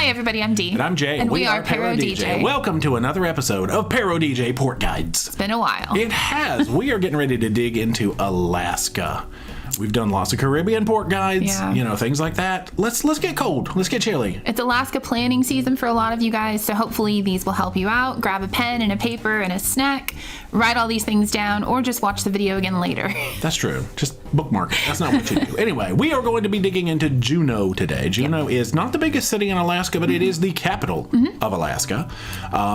Hi everybody, I'm Dee. And I'm Jay. And we are ParoDeeJay. Welcome to another episode of ParoDeeJay Port Guides. It's been a while. It has. We are getting ready to dig into Alaska. We've done lots of Caribbean port guides, things like that. Let's get cold. Let's get chilly. It's Alaska planning season for a lot of you guys, so hopefully these will help you out. Grab a pen and a paper and a snack, write all these things down, or just watch the video again later. That's true. Just bookmark it. That's not what you do. Anyway, we are going to be digging into Juneau today. Juneau is not the biggest city in Alaska, but it is the capital of Alaska.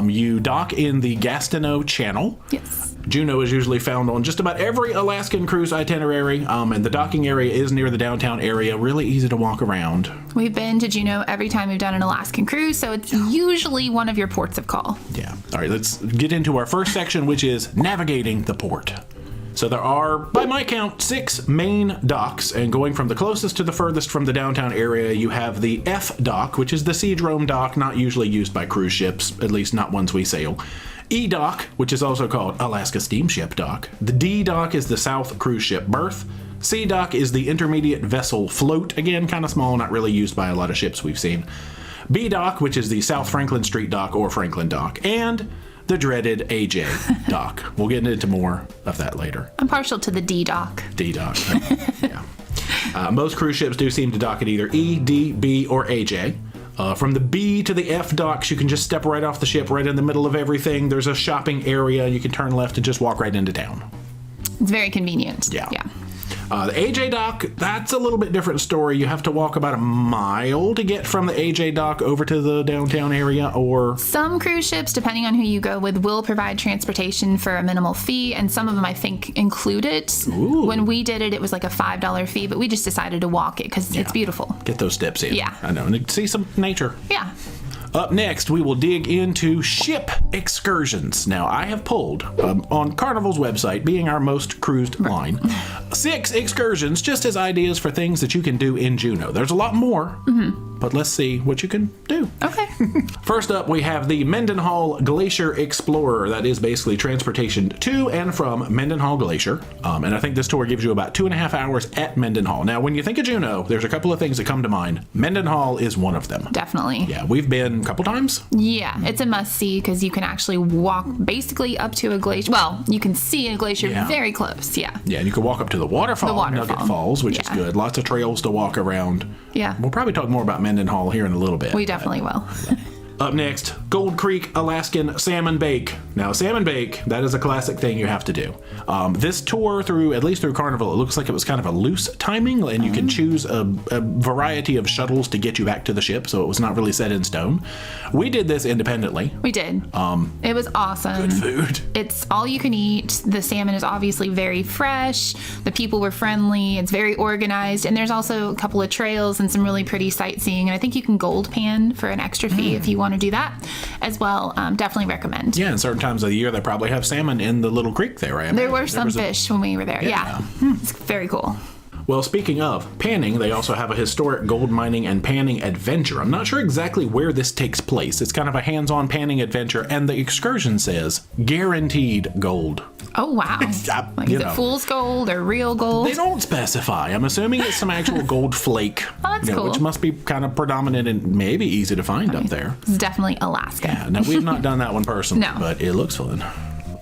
You dock in the Gastineau Channel. Yes. Juneau is usually found on just about every Alaskan cruise itinerary, and the docking area is near the downtown area. Really easy to walk around. We've been to Juneau every time we've done an Alaskan cruise, so it's usually one of your ports of call. Yeah. All right, let's get into our first section, which is navigating the port. So there are, by my count, 6 main docks, and going from the closest to the furthest from the downtown area, you have the F dock, which is the Seadrome dock, not usually used by cruise ships, at least not ones we sail. E dock, which is also called Alaska Steamship Dock. The D dock is the South Cruise Ship Berth. C dock is the intermediate vessel float, again, kind of small, not really used by a lot of ships we've seen. B dock, which is the South Franklin Street Dock or Franklin Dock, and the dreaded AJ dock. We'll get into more of that later. I'm partial to the D dock. D dock, yeah. Most cruise ships do seem to dock at either E, D, B, or AJ. From the B to the F docks, you can just step right off the ship, right in the middle of everything. There's a shopping area. You can turn left and just walk right into town. It's very convenient. Yeah. The AJ dock, that's a little bit different story. You have to walk about a mile to get from the AJ dock over to the downtown area, or... Some cruise ships, depending on who you go with, will provide transportation for a minimal fee, and some of them, I think, include it. Ooh. When we did it, it was like a $5 fee, but we just decided to walk it because it's beautiful. Get those steps in. Yeah. I know, and see some nature. Yeah. Up next, we will dig into ship excursions. Now, I have pulled, on Carnival's website, being our most cruised line, 6 excursions just as ideas for things that you can do in Juneau. There's a lot more, but let's see what you can do. Okay. First up, we have the Mendenhall Glacier Explorer. That is basically transportation to and from Mendenhall Glacier. And I think this tour gives you about 2.5 hours at Mendenhall. Now, when you think of Juneau, there's a couple of things that come to mind. Mendenhall is one of them. Definitely. Yeah, we've been a couple times. Yeah, it's a must-see because you can actually walk basically up to a glacier. Well, you can see a glacier very close, yeah. Yeah, and you can walk up to the waterfall, Nugget Falls, which is good. Lots of trails to walk around. Yeah. We'll probably talk more about Mendenhall here in a little bit. We definitely will. Up next, Gold Creek Alaskan Salmon Bake. Now, salmon bake, that is a classic thing you have to do. This tour, at least through Carnival, it looks like it was kind of a loose timing, and you can choose a variety of shuttles to get you back to the ship, so it was not really set in stone. We did this independently. We did. It was awesome. Good food. It's all you can eat. The salmon is obviously very fresh. The people were friendly. It's very organized, and there's also a couple of trails and some really pretty sightseeing, and I think you can gold pan for an extra fee if you want to do that as well. Definitely recommend. Yeah, and certain times of the year they probably have salmon in the little creek there, right? There were some fish when we were there. Yeah. It's very cool. Well, speaking of panning, they also have a historic gold mining and panning adventure. I'm not sure exactly where this takes place. It's kind of a hands-on panning adventure, and the excursion says guaranteed gold. Oh, wow. Is it fool's gold or real gold? They don't specify. I'm assuming it's some actual gold flake. Oh, that's cool. Which must be kind of predominant and maybe easy to find up there. It's definitely Alaska. Yeah, now we've not done that one personally, but it looks fun.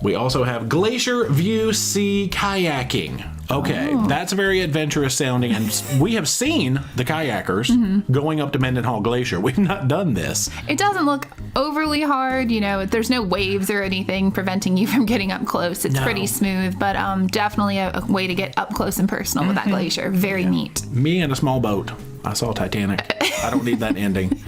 We also have Glacier View Sea Kayaking. Okay, that's very adventurous sounding, and we have seen the kayakers going up to Mendenhall Glacier. We've not done this. It doesn't look overly hard, there's no waves or anything preventing you from getting up close. It's pretty smooth, but definitely a way to get up close and personal with that glacier. Very neat. Me in a small boat. I saw Titanic. I don't need that ending.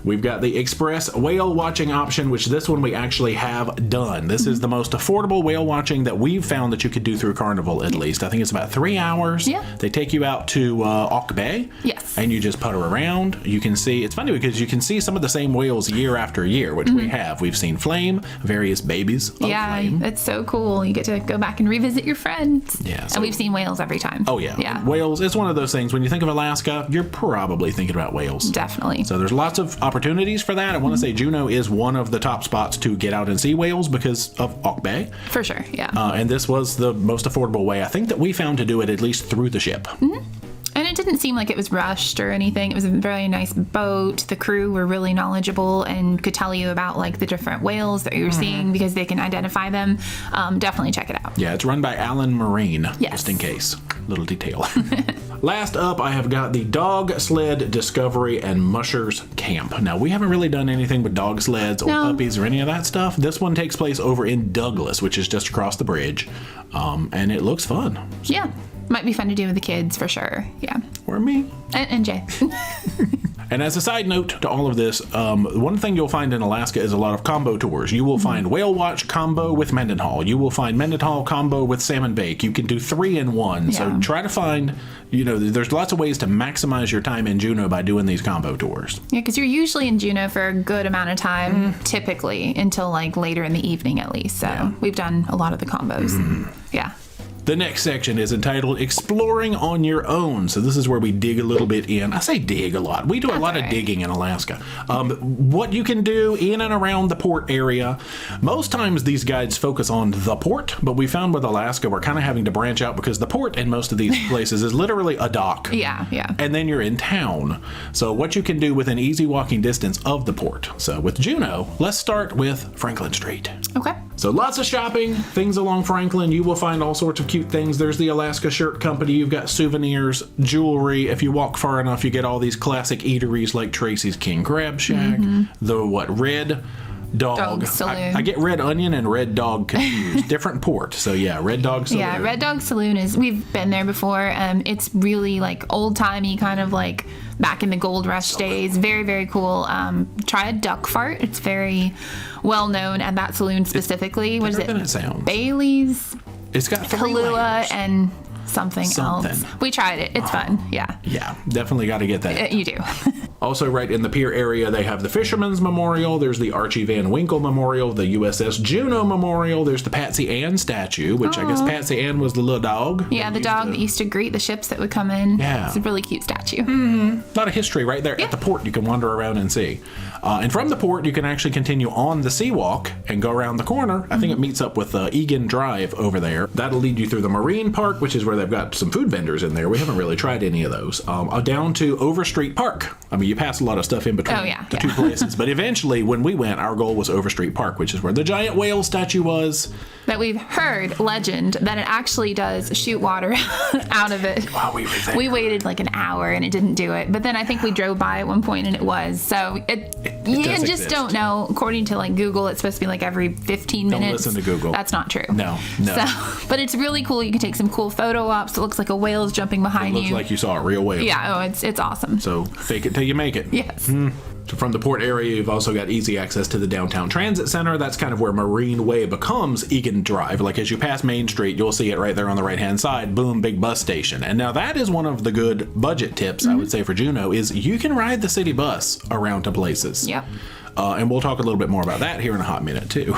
We've got the Express whale watching option, which this one we actually have done. This is the most affordable whale watching that we've found that you could do through Carnival, at least. I think it's about 3 hours. Yeah. They take you out to Auk Bay. Yes. And you just putter around. You can see, it's funny because you can see some of the same whales year after year, which we have. We've seen Flame, various babies of Flame. It's so cool. You get to go back and revisit your friends. Yeah. And we've seen whales every time. Oh, yeah. Whales, it's one of those things. When you think of Alaska, you're probably thinking about whales. Definitely. So there's lots of opportunities for that. I want to say Juneau is one of the top spots to get out and see whales because of Auk Bay. For sure, yeah. And this was the most affordable way, I think, that we found to do it, at least through the ship. And it didn't seem like it was rushed or anything. It was a very nice boat. The crew were really knowledgeable and could tell you about like the different whales that you were seeing because they can identify them. Definitely check it out. Yeah, it's run by Alan Marine, Yes. just in case. Little detail. Last up, I have got the Dog Sled Discovery and Mushers Camp. Now, we haven't really done anything with dog sleds or puppies or any of that stuff. This one takes place over in Douglas, which is just across the bridge, and it looks fun. Yeah. Might be fun to do with the kids for sure. Yeah. Or me. And Jay. And as a side note to all of this, one thing you'll find in Alaska is a lot of combo tours. You will find Whale Watch combo with Mendenhall. You will find Mendenhall combo with Salmon Bake. You can do 3 in 1. Yeah. So try to find, there's lots of ways to maximize your time in Juneau by doing these combo tours. Yeah, because you're usually in Juneau for a good amount of time, typically, until like later in the evening at least. So we've done a lot of the combos. Yeah. The next section is entitled Exploring on Your Own. So this is where we dig a little bit in. I say dig a lot. We do a lot of digging in Alaska. What you can do in and around the port area. Most times these guides focus on the port, but we found with Alaska we're kind of having to branch out because the port in most of these places is literally a dock. Yeah. And then you're in town. So what you can do within easy walking distance of the port. So with Juneau, let's start with Franklin Street. Okay. So lots of shopping, things along Franklin. You will find all sorts of cute things. There's the Alaska Shirt Company. You've got souvenirs, jewelry. If you walk far enough, you get all these classic eateries like Tracy's King Crab Shack. The Red Dog Saloon. I get Red Onion and Red Dog confused. Different port. So yeah, Red Dog Saloon. Yeah, Red Dog Saloon we've been there before. It's really like old-timey, kind of like back in the gold rush days. Very, very cool. Try a duck fart. It's very well known at that saloon specifically. What is it? Better than it sounds. Bailey's, It's got 3 Kahlua, layers. and something else. We tried it. It's fun. Yeah. Yeah, definitely got to get that. You do. Also, right in the pier area, they have the Fisherman's Memorial. There's the Archie Van Winkle Memorial, the USS Juneau Memorial. There's the Patsy Ann statue, which I guess Patsy Ann was the little dog. Yeah, the dog that used to greet the ships that would come in. Yeah. It's a really cute statue. A lot of history right there at the port you can wander around and see. And from the port, you can actually continue on the Seawalk and go around the corner. I think it meets up with Egan Drive over there. That'll lead you through the Marine Park, which is where they've got some food vendors in there. We haven't really tried any of those. Down to Overstreet Park. I mean, you pass a lot of stuff in between the 2 places. But eventually, when we went, our goal was Overstreet Park, which is where the giant whale statue was. That we've heard legend that it actually does shoot water out of it. While we were there. We waited like an hour and it didn't do it. But then I think we drove by at one point and it was. So you does just exist. Don't know. According to like Google, it's supposed to be like every 15 minutes. Don't listen to Google. That's not true. No. So, but it's really cool. You can take some cool photo ops. It looks like a whale's jumping behind Looks you. like you saw a real whale. Yeah. Oh, it's awesome. So fake it till you make it. Yes. So from the port area, you've also got easy access to the downtown transit center. That's kind of where Marine Way becomes Egan Drive. Like as you pass Main Street, you'll see it right there on the right-hand side. Boom, big bus station. And now that is one of the good budget tips, I would say, for Juneau, is you can ride the city bus around to places. Yep. And we'll talk a little bit more about that here in a hot minute, too.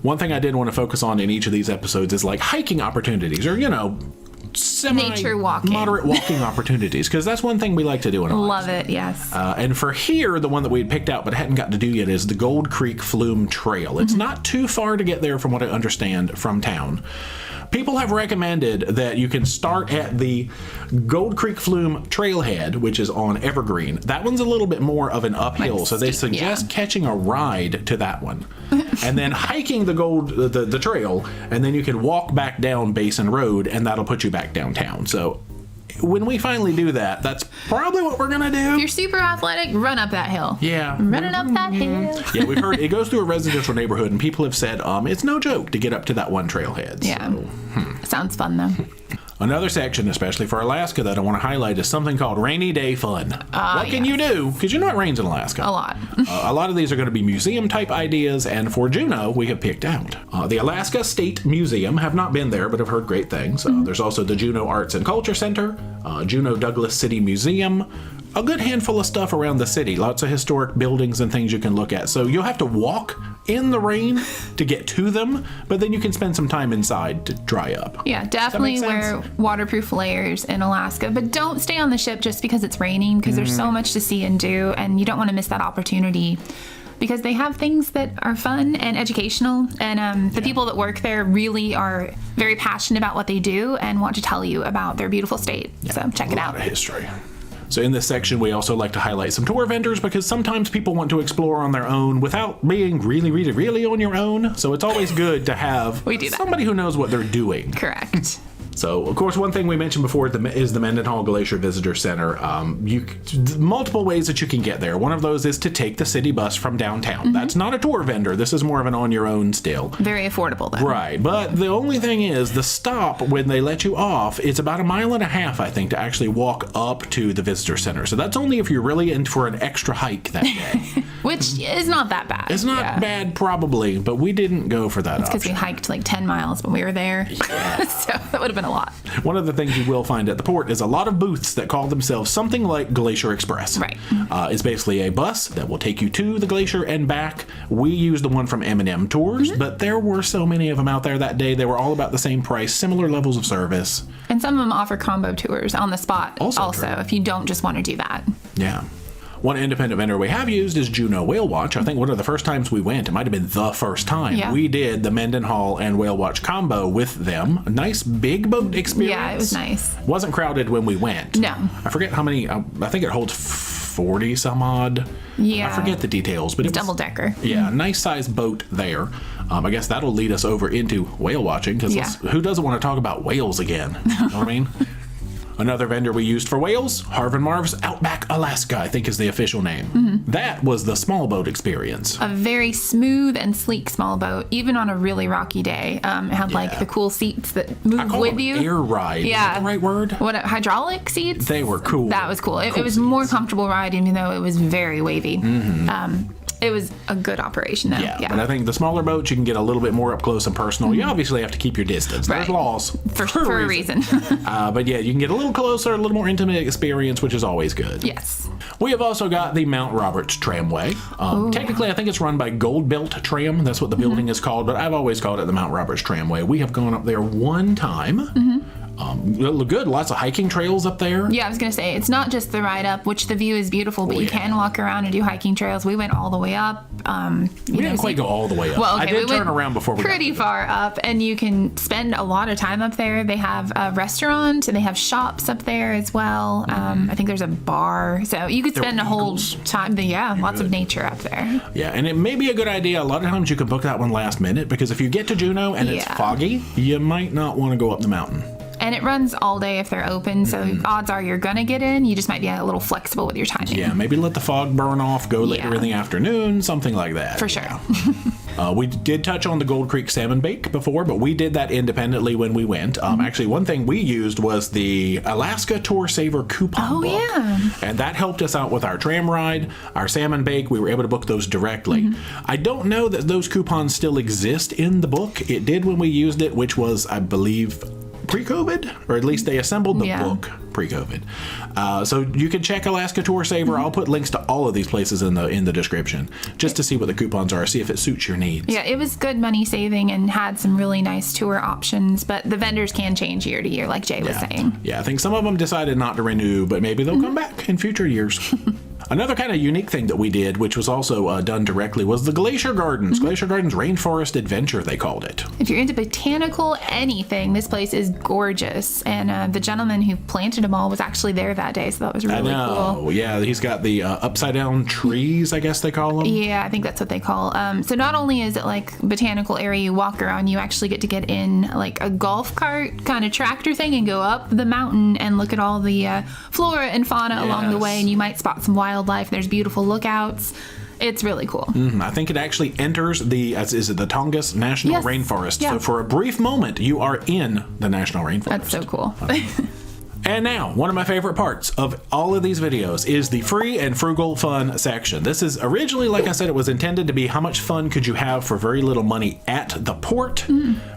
One thing I did want to focus on in each of these episodes is like hiking opportunities or, Nature walking. moderate walking opportunities, because that's one thing we like to do in Alaska. Love it. Yes. And for here, the one that we had picked out but hadn't gotten to do yet is the Gold Creek Flume Trail. It's not too far to get there from what I understand from town. People have recommended that you can start at the Gold Creek Flume Trailhead, which is on Evergreen. That one's a little bit more of an uphill, so they suggest catching a ride to that one. And then hiking the trail, and then you can walk back down Basin Road, and that'll put you back downtown. So when we finally do that, that's probably what we're gonna do. If you're super athletic, run up that hill. Yeah. Running up that hill. Yeah, we've heard it goes through a residential neighborhood, and people have said it's no joke to get up to that one trailhead. Yeah. So, Sounds fun though. Another section, especially for Alaska, that I want to highlight is something called Rainy Day Fun. What can you do? Because you know it rains in Alaska. A lot. A lot of these are going to be museum-type ideas, and for Juneau, we have picked out. The Alaska State Museum, have not been there, but have heard great things. There's also the Juneau Arts and Culture Center, Juneau Douglas City Museum, a good handful of stuff around the city, lots of historic buildings and things you can look at. So you'll have to walk in the rain to get to them, but then you can spend some time inside to dry up. Yeah, definitely wear waterproof layers in Alaska, but don't stay on the ship just because it's raining, because there's so much to see and do, and you don't want to miss that opportunity because they have things that are fun and educational. And the people that work there really are very passionate about what they do and want to tell you about their beautiful state. So check it out. A lot of history. So in this section, we also like to highlight some tour vendors because sometimes people want to explore on their own without being really on your own. So it's always good to have somebody who knows what they're doing. Correct. So, of course, one thing we mentioned before is the Mendenhall Glacier Visitor Center. Multiple ways that you can get there. One of those is to take the city bus from downtown. That's not a tour vendor. This is more of an on-your-own still. Very affordable, though. Right. But the only thing is, the stop, when they let you off, it's about 1.5 miles, I think, to actually walk up to the visitor center. So that's only if you're really in for an extra hike that day. Which is not that bad. It's not bad, probably, but we didn't go for that option. Because we hiked like 10 miles when we were there. Yeah. So that would have been a lot. One of the things you will find at the port is a lot of booths that call themselves something like Glacier Express. Right. It's basically a bus that will take you to the glacier and back. We used the one from M&M Tours, but there were so many of them out there that day. They were all about the same price, similar levels of service. And some of them offer combo tours on the spot also true. if you don't just want to do that. Yeah. One independent vendor we have used is Juneau Whale Watch. I think one of the first times we went, it might have been the first time, we did the Mendenhall and Whale Watch combo with them. A nice big boat experience. Yeah, it was nice. Wasn't crowded when we went. No. I forget how many, I think it holds 40 some odd. Yeah. I forget the details, but it's double decker. Yeah, nice sized boat there. I guess that'll lead us over into whale watching because who doesn't want to talk about whales again? You know what I mean? Another vendor we used for whales, Harv and Marv's Outback Alaska, I think is the official name. That was the small boat experience. A very smooth and sleek small boat, even on a really rocky day. It had like the cool seats that move with you. Air ride. Yeah. Is that the right word? What, hydraulic seats? They were cool. That was cool. It was more comfortable riding, even though it was very wavy. It was a good operation, though. Yeah, but I think the smaller boats, you can get a little bit more up close and personal. You obviously have to keep your distance. There's laws. For a reason. But yeah, you can get a little closer, a little more intimate experience, which is always good. Yes. We have also got the Mount Roberts Tramway. Technically, I think it's run by Gold Belt Tram. That's what the building is called, but I've always called it the Mount Roberts Tramway. We have gone up there one time. Good. Lots of hiking trails up there. Yeah, I was going to say, it's not just the ride up, which the view is beautiful, but you can walk around and do hiking trails. We went all the way up. We didn't quite go all the way up. Well, I did turn around before we got pretty far up, and you can spend a lot of time up there. They have a restaurant, and they have shops up there as well. I think there's a bar. So you could spend a whole time. Lots of nature up there. Yeah, and it may be a good idea. A lot of times you can book that one last minute, because if you get to Juneau and it's foggy, you might not want to go up the mountain. And it runs all day if they're open, so odds are you're going to get in. You just might be a little flexible with your timing. Yeah, maybe let the fog burn off, go later in the afternoon, something like that. For sure. We did touch on the Gold Creek Salmon Bake before, but we did that independently when we went. Actually, one thing we used was the Alaska Tour Saver coupon book. Yeah. And that helped us out with our tram ride, our salmon bake. We were able to book those directly. I don't know that those coupons still exist in the book. It did when we used it, which was, I believe, pre-COVID, or at least they assembled the book pre-COVID. So you can check Alaska Tour Saver. I'll put links to all of these places in the description just to see what the coupons are, see if it suits your needs. Yeah, it was good money saving and had some really nice tour options, but the vendors can change year to year, like Jay was saying. Yeah, I think some of them decided not to renew, but maybe they'll come back in future years. Another kind of unique thing that we did, which was also done directly, was the Glacier Gardens. Glacier Gardens Rainforest Adventure, they called it. If you're into botanical anything, this place is gorgeous. And the gentleman who planted them all was actually there that day, so that was really cool. Yeah, he's got the upside down trees, I guess they call them. Yeah, I think that's what they call. So not only is it like botanical area you walk around, you actually get to get in like a golf cart kind of tractor thing and go up the mountain and look at all the flora and fauna along the way, and you might spot some wildlife. There's beautiful lookouts. It's really cool. I think it actually enters the Tongass National Rainforest. So for a brief moment, you are in the National Rainforest. That's so cool. And now, one of my favorite parts of all of these videos is the free and frugal fun section. This is originally, like I said, it was intended to be how much fun could you have for very little money at the port.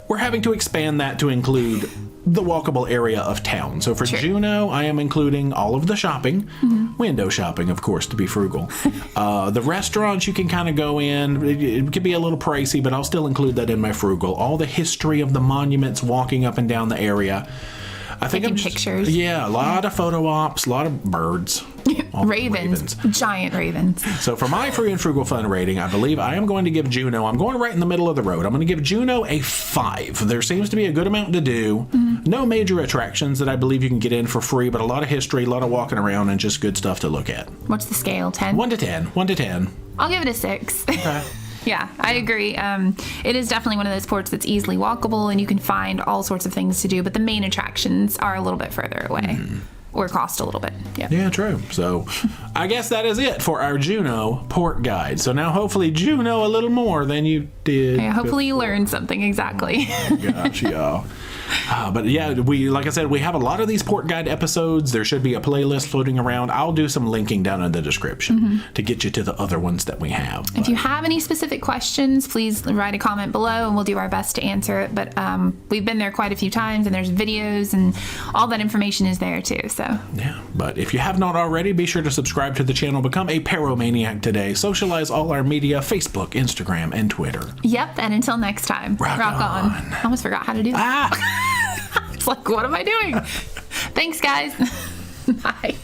We're having to expand that to include the walkable area of town. So for Juneau, I am including all of the shopping, window shopping, of course, to be frugal. The restaurants you can kind of go in, it could be a little pricey, but I'll still include that in my frugal. All the history of the monuments, walking up and down the area. I think Taking pictures. Yeah, a lot of photo ops, a lot of birds. All the Ravens. Giant ravens. So for my free and frugal fun rating, I believe I am going to give Juneau, I'm going right in the middle of the road. I'm going to give Juneau a 5. There seems to be a good amount to do. No major attractions that I believe you can get in for free, but a lot of history, a lot of walking around, and just good stuff to look at. What's the scale? 10? 1 to 10. 1 to 10. I'll give it a 6. Okay. Yeah, I agree. It is definitely one of those ports that's easily walkable, and you can find all sorts of things to do, but the main attractions are a little bit further away. Or cost a little bit. Yeah, true. So I guess that is it for our Juneau port guide. So now hopefully you know a little more than you did. Yeah, hopefully you learned something exactly. Gosh, yeah. But yeah, like I said, we have a lot of these port guide episodes. There should be a playlist floating around. I'll do some linking down in the description to get you to the other ones that we have. If you have any specific questions, please write a comment below and we'll do our best to answer it. But we've been there quite a few times and there's videos and all that information is there too. So yeah, but if you have not already, be sure to subscribe to the channel. Become a Paromaniac today. Socialize all our media, Facebook, Instagram, and Twitter. Yep, and until next time, rock on. I almost forgot how to do that. It's like, what am I doing? Thanks, guys. Bye.